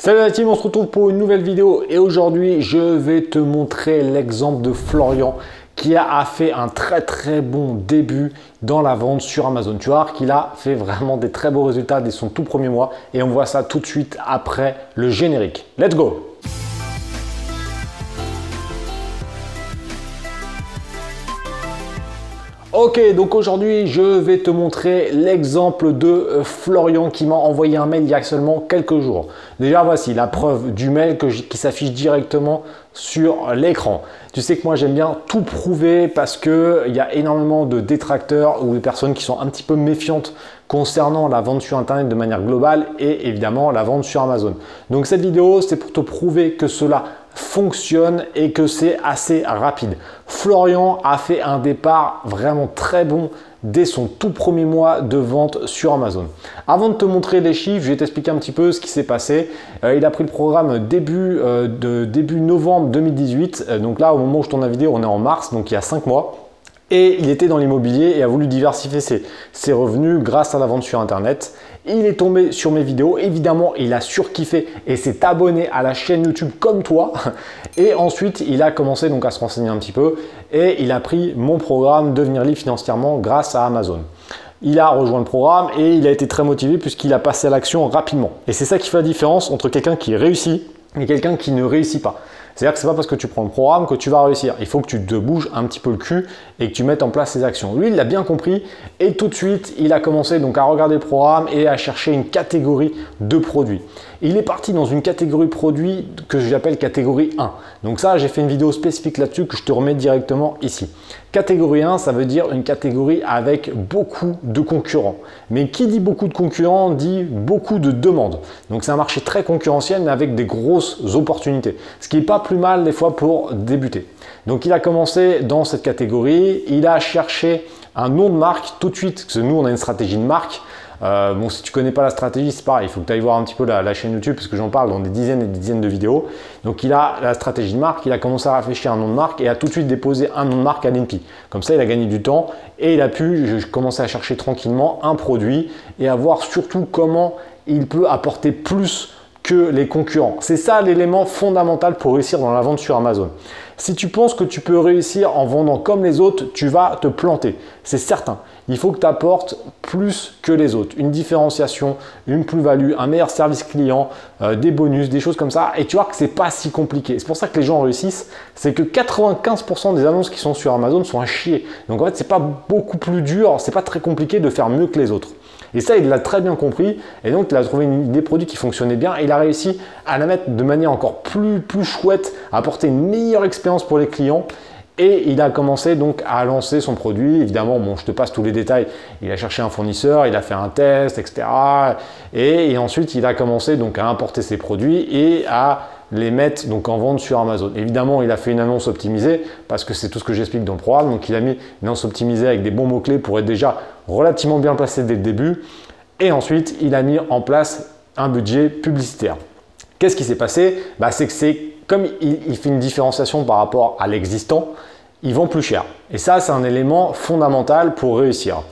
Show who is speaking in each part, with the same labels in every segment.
Speaker 1: Salut la team, on se retrouve pour une nouvelle vidéo et aujourd'hui je vais te montrer l'exemple de Florian qui a fait un très bon début dans la vente sur Amazon. Tu vois qu'il a fait vraiment des très beaux résultats dès son tout premier mois et on voit ça tout de suite après le générique. Let's go! Ok, donc aujourd'hui, je vais te montrer l'exemple de Florian qui m'a envoyé un mail il y a seulement quelques jours. Déjà, voici la preuve du mail qui s'affiche directement sur l'écran. Tu sais que moi, j'aime bien tout prouver parce qu'il y a énormément de détracteurs ou de personnes qui sont un petit peu méfiantes concernant la vente sur Internet de manière globale et évidemment la vente sur Amazon. Donc cette vidéo, c'est pour te prouver que cela fonctionne et que c'est assez rapide. Florian a fait un départ vraiment très bon dès son tout premier mois de vente sur Amazon. Avant de te montrer les chiffres, je vais t'expliquer un petit peu ce qui s'est passé. Il a pris le programme début novembre 2018. Donc là, au moment où je tourne la vidéo, on est en mars, donc il y a 5 mois. Et il était dans l'immobilier et a voulu diversifier ses revenus grâce à la vente sur Internet. Il est tombé sur mes vidéos, évidemment, il a surkiffé et s'est abonné à la chaîne YouTube comme toi. Et ensuite, il a commencé donc à se renseigner un petit peu et il a pris mon programme Devenir libre financièrement grâce à Amazon. Il a rejoint le programme et il a été très motivé puisqu'il a passé à l'action rapidement. Et c'est ça qui fait la différence entre quelqu'un qui réussit et quelqu'un qui ne réussit pas. C'est-à-dire que ce n'est pas parce que tu prends le programme que tu vas réussir. Il faut que tu te bouges un petit peu le cul et que tu mettes en place ces actions. Lui, il l'a bien compris et tout de suite, il a commencé donc à regarder le programme et à chercher une catégorie de produits. Il est parti dans une catégorie produits que j'appelle catégorie 1. Donc ça, j'ai fait une vidéo spécifique là-dessus que je te remets directement ici. Catégorie 1, ça veut dire une catégorie avec beaucoup de concurrents. Mais qui dit beaucoup de concurrents dit beaucoup de demandes. Donc c'est un marché très concurrentiel mais avec des grosses opportunités. Ce qui n'est pas plus mal des fois pour débuter. Donc il a commencé dans cette catégorie, il a cherché un nom de marque tout de suite, parce que nous on a une stratégie de marque. Bon, si tu ne connais pas la stratégie, c'est pareil, il faut que tu ailles voir un petit peu la chaîne YouTube parce que j'en parle dans des dizaines et des dizaines de vidéos. Donc il a la stratégie de marque, il a commencé à réfléchir à un nom de marque et a tout de suite déposé un nom de marque à l'INPI. Comme ça, il a gagné du temps et il a pu commencer à chercher tranquillement un produit et à voir surtout comment il peut apporter plus que les concurrents. C'est ça l'élément fondamental pour réussir dans la vente sur Amazon. Si tu penses que tu peux réussir en vendant comme les autres, tu vas te planter. C'est certain. Il faut que tu apportes plus que les autres. Une différenciation, une plus-value, un meilleur service client, des bonus, des choses comme ça. Et tu vois que ce n'est pas si compliqué. C'est pour ça que les gens réussissent. C'est que 95% des annonces qui sont sur Amazon sont à chier. Donc en fait, ce n'est pas beaucoup plus dur, ce n'est pas très compliqué de faire mieux que les autres. Et ça, il l'a très bien compris et donc il a trouvé des produits qui fonctionnaient bien et il a réussi à la mettre de manière encore plus chouette, à apporter une meilleure expérience pour les clients et il a commencé donc à lancer son produit. Évidemment, bon, je te passe tous les détails, il a cherché un fournisseur, il a fait un test, etc. Et ensuite, il a commencé donc à importer ses produits et à les mettre donc en vente sur Amazon. Évidemment, il a fait une annonce optimisée parce que c'est tout ce que j'explique dans le programme. Donc, il a mis une annonce optimisée avec des bons mots-clés pour être déjà relativement bien placé dès le début. Et ensuite, il a mis en place un budget publicitaire. Qu'est-ce qui s'est passé? C'est que comme il fait une différenciation par rapport à l'existant, il vend plus cher. Et ça, c'est un élément fondamental pour réussir.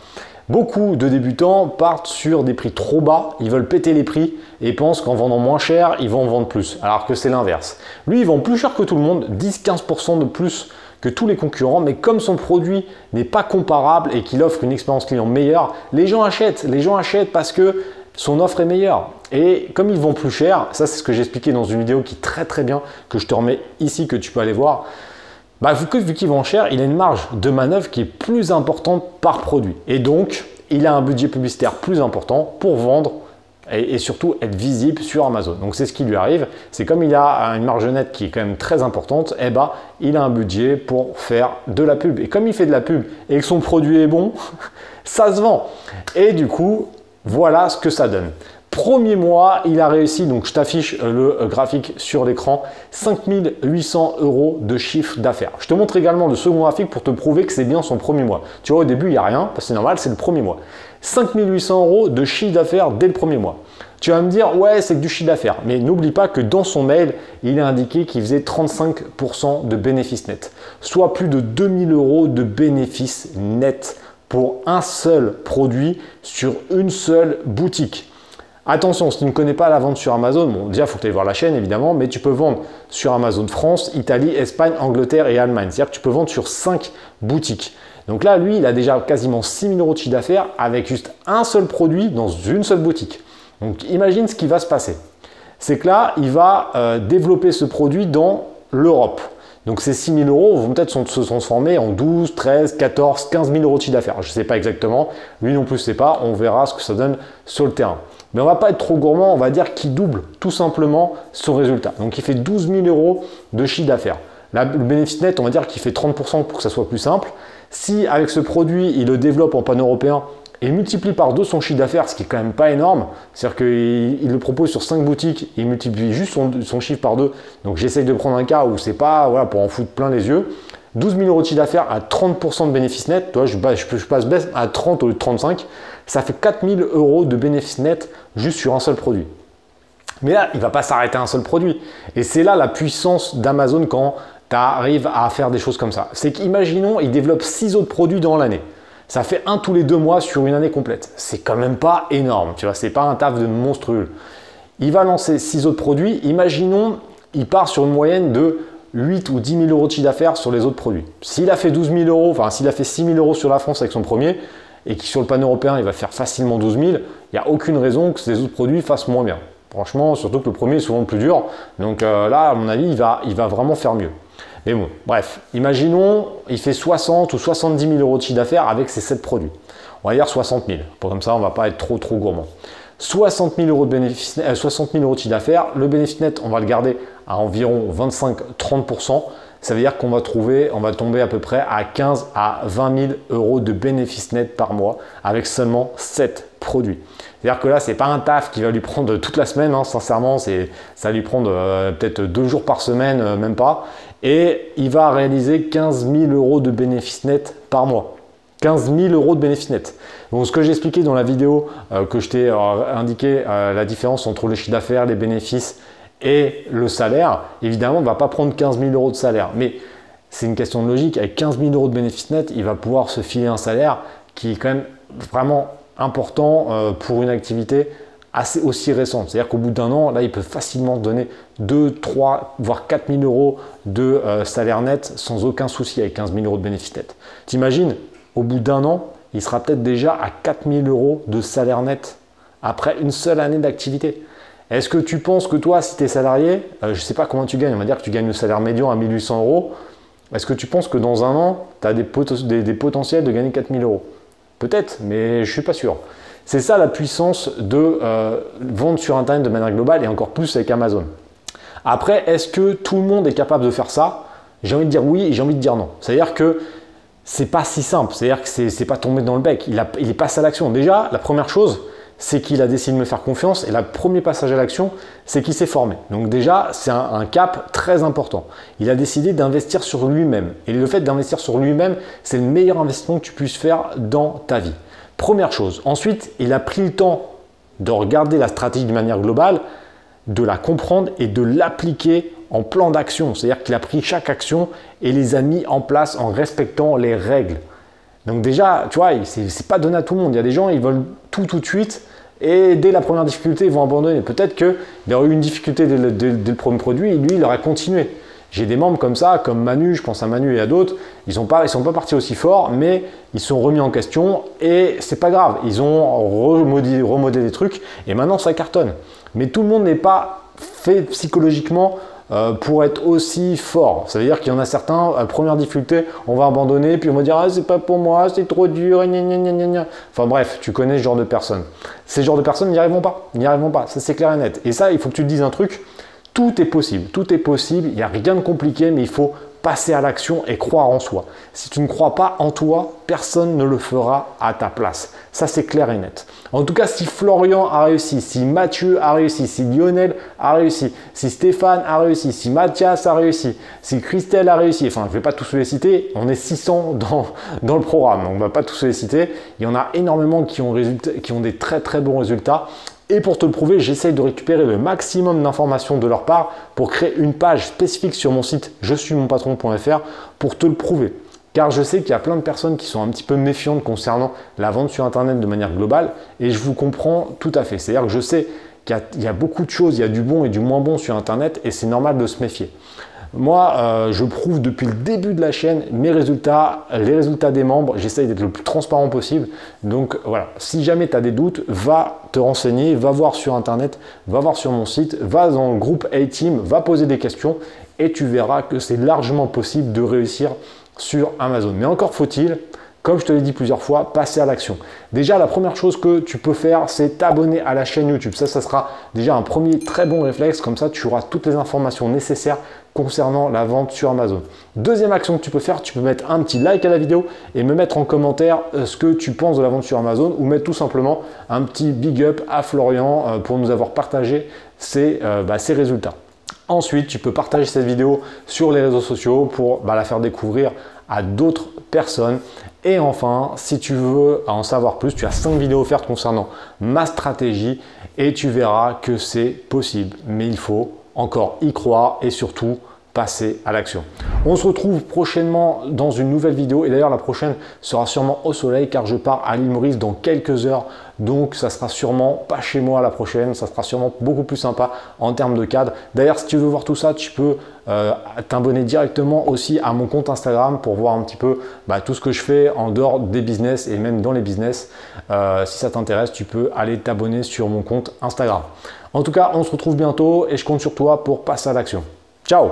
Speaker 1: Beaucoup de débutants partent sur des prix trop bas, ils veulent péter les prix et pensent qu'en vendant moins cher, ils vont en vendre plus, alors que c'est l'inverse. Lui, il vend plus cher que tout le monde, 10-15% de plus que tous les concurrents, mais comme son produit n'est pas comparable et qu'il offre une expérience client meilleure, les gens achètent. Les gens achètent parce que son offre est meilleure. Et comme ils vont plus cher, ça c'est ce que j'ai expliqué dans une vidéo qui est très bien, que je te remets ici, que tu peux aller voir. Vu qu'il vend cher, il a une marge de manœuvre qui est plus importante par produit. Et donc, il a un budget publicitaire plus important pour vendre et surtout être visible sur Amazon. Donc, c'est ce qui lui arrive. C'est comme il a une marge nette qui est quand même très importante, il a un budget pour faire de la pub. Et comme il fait de la pub et que son produit est bon, ça se vend. Et du coup, voilà ce que ça donne. Premier mois, il a réussi, donc je t'affiche le graphique sur l'écran, 5 800 € de chiffre d'affaires. Je te montre également le second graphique pour te prouver que c'est bien son premier mois. Tu vois, au début, il n'y a rien, parce que c'est normal, c'est le premier mois. 5 800 € de chiffre d'affaires dès le premier mois. Tu vas me dire, ouais, c'est que du chiffre d'affaires. Mais n'oublie pas que dans son mail, il a indiqué qu'il faisait 35% de bénéfices nets, soit plus de 2000 € de bénéfices nets pour un seul produit sur une seule boutique. Attention, si tu ne connais pas la vente sur Amazon, bon, déjà, il faut que tu ailles voir la chaîne, évidemment, mais tu peux vendre sur Amazon France, Italie, Espagne, Angleterre et Allemagne. C'est-à-dire que tu peux vendre sur 5 boutiques. Donc là, lui, il a déjà quasiment 6 000 euros de chiffre d'affaires avec juste un seul produit dans une seule boutique. Donc, imagine ce qui va se passer. C'est que là, il va développer ce produit dans l'Europe. Donc ces 6 000 euros vont peut-être se transformer en 12, 13, 14, 15 000 euros de chiffre d'affaires. Je ne sais pas exactement, lui non plus ne sait pas, on verra ce que ça donne sur le terrain. Mais on ne va pas être trop gourmand, on va dire qu'il double tout simplement son résultat. Donc il fait 12 000 euros de chiffre d'affaires. Le bénéfice net, on va dire qu'il fait 30% pour que ça soit plus simple. Si avec ce produit, il le développe en pan-européen et multiplie par 2 son chiffre d'affaires, ce qui est quand même pas énorme, c'est-à-dire qu'il le propose sur 5 boutiques et il multiplie juste son chiffre par 2. Donc j'essaye de prendre un cas où c'est pas voilà, pour en foutre plein les yeux. 12 000 euros de chiffre d'affaires à 30% de bénéfice net, toi, je passe baisse à 30 au lieu de 35, ça fait 4 000 euros de bénéfice net juste sur un seul produit. Mais là, il ne va pas s'arrêter à un seul produit. Et c'est là la puissance d'Amazon quand tu arrives à faire des choses comme ça. C'est qu'imaginons, il développe 6 autres produits dans l'année. Ça fait un tous les 2 mois sur une année complète. C'est quand même pas énorme, tu vois, c'est pas un taf de monstrueux. Il va lancer 6 autres produits. Imaginons, il part sur une moyenne de 8 ou 10 000 euros de chiffre d'affaires sur les autres produits. S'il a fait 12 000 euros, enfin s'il a fait 6 000 euros sur la France avec son premier, et que sur le pan-européen, il va faire facilement 12 000, il n'y a aucune raison que ces autres produits fassent moins bien. Franchement, surtout que le premier est souvent le plus dur. Donc là, à mon avis, il va vraiment faire mieux. Mais bon, bref, imaginons, il fait 60 ou 70 000 euros de chiffre d'affaires avec ces 7 produits. On va dire 60 000. Comme ça, on ne va pas être trop gourmand. 60 000 euros de bénéfice, 60 000 euros de chiffre d'affaires. Le bénéfice net, on va le garder à environ 25-30%. Ça veut dire qu'on va tomber à peu près à 15 à 20 000 euros de bénéfice net par mois avec seulement 7 produits. C'est-à-dire que là, ce n'est pas un taf qui va lui prendre toute la semaine, hein, sincèrement, ça va lui prendre peut-être 2 jours par semaine, même pas. Et il va réaliser 15 000 euros de bénéfice net par mois. 15 000 euros de bénéfice net. Donc, ce que j'ai expliqué dans la vidéo que je t'ai indiqué, la différence entre le chiffre d'affaires, les bénéfices et le salaire, évidemment, on ne va pas prendre 15 000 euros de salaire. Mais c'est une question de logique. Avec 15 000 euros de bénéfice net, il va pouvoir se filer un salaire qui est quand même vraiment important pour une activité aussi récente. C'est-à-dire qu'au bout d'un an, là, il peut facilement donner 2, 3, voire 4 000 euros de salaire net sans aucun souci avec 15 000 euros de bénéfice net. T'imagines, au bout d'un an, il sera peut-être déjà à 4 000 euros de salaire net après une seule année d'activité. Est-ce que tu penses que toi, si tu es salarié, je ne sais pas comment tu gagnes, on va dire que tu gagnes le salaire médian à 1 800 euros, est-ce que tu penses que dans un an, tu as des potentiels de gagner 4 000 euros? Peut-être, mais je ne suis pas sûr. C'est ça la puissance de vendre sur Internet de manière globale et encore plus avec Amazon. Après, est-ce que tout le monde est capable de faire ça? J'ai envie de dire oui et j'ai envie de dire non. C'est-à-dire que c'est pas si simple. C'est-à-dire que c'est pas tombé dans le bec. Il est passé à l'action. Déjà, la première chose, c'est qu'il a décidé de me faire confiance et le premier passage à l'action, c'est qu'il s'est formé. Donc déjà, c'est un cap très important. Il a décidé d'investir sur lui-même. Et le fait d'investir sur lui-même, c'est le meilleur investissement que tu puisses faire dans ta vie. Première chose. Ensuite, il a pris le temps de regarder la stratégie de manière globale, de la comprendre et de l'appliquer en plan d'action. C'est-à-dire qu'il a pris chaque action et les a mis en place en respectant les règles. Donc déjà, tu vois, c'est pas donné à tout le monde. Il y a des gens, ils veulent tout de suite et dès la première difficulté, ils vont abandonner. Peut-être qu'il aurait eu une difficulté dès le premier produit et lui, il aurait continué. J'ai des membres comme ça, comme Manu, je pense à Manu et à d'autres, ils sont pas partis aussi fort, mais ils sont remis en question et c'est pas grave. Ils ont remodelé des trucs et maintenant ça cartonne. Mais tout le monde n'est pas fait psychologiquement pour être aussi fort. Ça veut dire qu'il y en a certains, première difficulté, on va abandonner, puis on va dire ah c'est pas pour moi, c'est trop dur, gna gna gna gna. Enfin bref, tu connais ce genre de personnes. Ces genres de personnes n'y arriveront pas, ça c'est clair et net. Et ça, il faut que tu te dises un truc. Tout est possible, il n'y a rien de compliqué, mais il faut passer à l'action et croire en soi. Si tu ne crois pas en toi, personne ne le fera à ta place. Ça, c'est clair et net. En tout cas, si Florian a réussi, si Mathieu a réussi, si Lionel a réussi, si Stéphane a réussi, si Mathias a réussi, si Christelle a réussi, enfin, je ne vais pas tous les citer, on est 600 dans le programme, donc on ne va pas tous les citer. Il y en a énormément qui ont des très très bons résultats. Et pour te le prouver, j'essaye de récupérer le maximum d'informations de leur part pour créer une page spécifique sur mon site je suis mon patron.fr pour te le prouver. car je sais qu'il y a plein de personnes qui sont un petit peu méfiantes concernant la vente sur Internet de manière globale et je vous comprends tout à fait. C'est-à-dire que je sais qu'il y a beaucoup de choses, il y a du bon et du moins bon sur Internet et c'est normal de se méfier. Moi, je prouve depuis le début de la chaîne mes résultats, les résultats des membres. J'essaye d'être le plus transparent possible. Donc voilà, si jamais tu as des doutes, va te renseigner, va voir sur Internet, va voir sur mon site, va dans le groupe A-Team, va poser des questions et tu verras que c'est largement possible de réussir sur Amazon. Mais encore faut-il, comme je te l'ai dit plusieurs fois, passer à l'action. Déjà, la première chose que tu peux faire, c'est t'abonner à la chaîne YouTube. Ça sera déjà un premier très bon réflexe. Comme ça, tu auras toutes les informations nécessaires concernant la vente sur Amazon. Deuxième action que tu peux faire, tu peux mettre un petit like à la vidéo et me mettre en commentaire ce que tu penses de la vente sur Amazon ou mettre tout simplement un petit big up à Florian pour nous avoir partagé ses résultats. Ensuite, tu peux partager cette vidéo sur les réseaux sociaux pour la faire découvrir à d'autres personnes. Et enfin, si tu veux en savoir plus, tu as 5 vidéos offertes concernant ma stratégie et tu verras que c'est possible. Mais il faut encore y croire et surtout passer à l'action. On se retrouve prochainement dans une nouvelle vidéo et d'ailleurs la prochaine sera sûrement au soleil car je pars à l'île Maurice dans quelques heures, donc ça sera sûrement pas chez moi la prochaine, ça sera sûrement beaucoup plus sympa en termes de cadre. D'ailleurs, si tu veux voir tout ça, tu peux t'abonner directement aussi à mon compte Instagram pour voir un petit peu tout ce que je fais en dehors des business et même dans les business. Si ça t'intéresse, tu peux aller t'abonner sur mon compte Instagram. En tout cas, on se retrouve bientôt et je compte sur toi pour passer à l'action. Ciao!